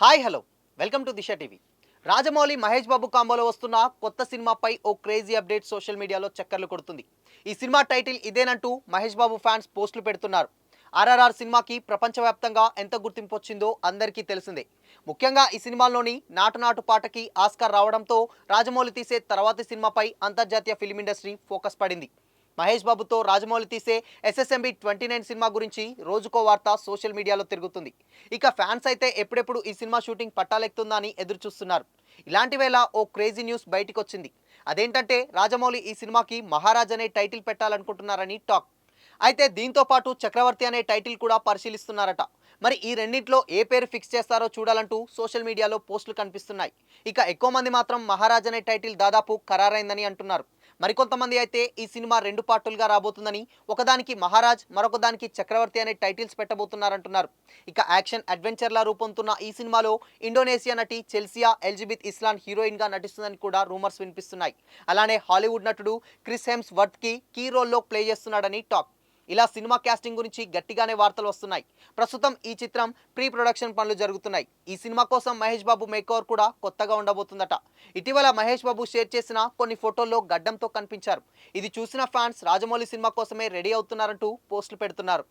Hi hello welcome to Disha TV. Rajamouli Mahesh Babu కాంబోలో వస్తున్న కొత్త సినిమాపై ఓ క్రేజీ అప్డేట్ సోషల్ మీడియాలో చక్కర్లు కొడుతుంది. ఈ cinema title ఇదేనంటూ Mahesh Babu fans పోస్టులు పెడుతున్నారు. ఆర్ఆర్ఆర్ సినిమాకి ప్రపంచవ్యాప్తంగా ఎంత గుర్తింపు వచ్చిందో అందరికీ తెలిసిందే. ముఖ్యంగా ఈ సినిమాలోని నాటు నాటు పాటకి ఆస్కార్ రావడంతో రాజమౌళి తీసే తర్వాతి సినిమాపై అంతర్జాతీయ ఫిల్మ్ ఇండస్ట్రీ ఫోకస్ పడింది. మహేష్ బాబుతో రాజమౌళి తీసే ఎస్ఎస్ఎంబి 29 సినిమా గురించి రోజుకో వార్త సోషల్ మీడియాలో తిరుగుతుంది. ఇక ఫ్యాన్స్ అయితే ఎప్పుడెప్పుడు ఈ సినిమా షూటింగ్ పట్టాలెక్కుతుందా అని ఎదురు చూస్తున్నారు. ఇలాంటి వేళ ఓ క్రేజీ న్యూస్ బయటికి వచ్చింది. అదేంటంటే రాజమౌళి ఈ సినిమాకి మహారాజ్ అనే టైటిల్ పెట్టాలనుకుంటున్నారని టాక్. అయితే దీంతో పాటు చక్రవర్తి అనే టైటిల్ కూడా పరిశీలిస్తున్నారట. మరి ఈ రెండింటిలో ఏ పేరు ఫిక్స్ చేస్తారో చూడాలంటూ సోషల్ మీడియాలో పోస్టులు కనిపిస్తున్నాయి. ఇక ఎక్కువ మంది మాత్రం మహారాజ్ అనే టైటిల్ దాదాపు ఖరారైందని అంటున్నారు. మరికొంతమంది అయితే ఈ సినిమా రెండు పార్టులుగా రాబోతుందని, ఒకదానికి మహారాజ్ మరొకదానికి చక్రవర్తి అనే టైటిల్స్ పెట్టబోతున్నారంటున్నారు. ఇక యాక్షన్ అడ్వెంచర్లా రూపొందుతున్న ఈ సినిమాలో ఇండోనేషియా నటి చెల్సియా ఎల్జిబిత్ ఇస్లాన్ హీరోయిన్గా నటిస్తుందని కూడా రూమర్స్ వినిపిస్తున్నాయి. అలానే హాలీవుడ్ నటుడు క్రిస్ హెమ్స్ వర్త్కి కీ రోల్లో ప్లే చేస్తున్నాడని టాక్. ఇలా సినిమా క్యాస్టింగ్ గురించి గట్టిగానే వార్తలు వస్తున్నాయి. ప్రస్తుతం ఈ చిత్రం ప్రీ ప్రొడక్షన్ పనులు జరుగుతున్నాయి. ఈ సినిమా కోసం మహేష్ బాబు మేకోవర్ కూడా కొత్తగా ఉండబోతుందట. ఇటీవల మహేష్ బాబు షేర్ చేసిన కొన్ని ఫోటోల్లో గడ్డంతో కనిపించారు. ఇది చూసిన ఫ్యాన్స్ రాజమౌళి సినిమా కోసమే రెడీ అవుతున్నారంటూ పోస్టులు పెడుతున్నారు.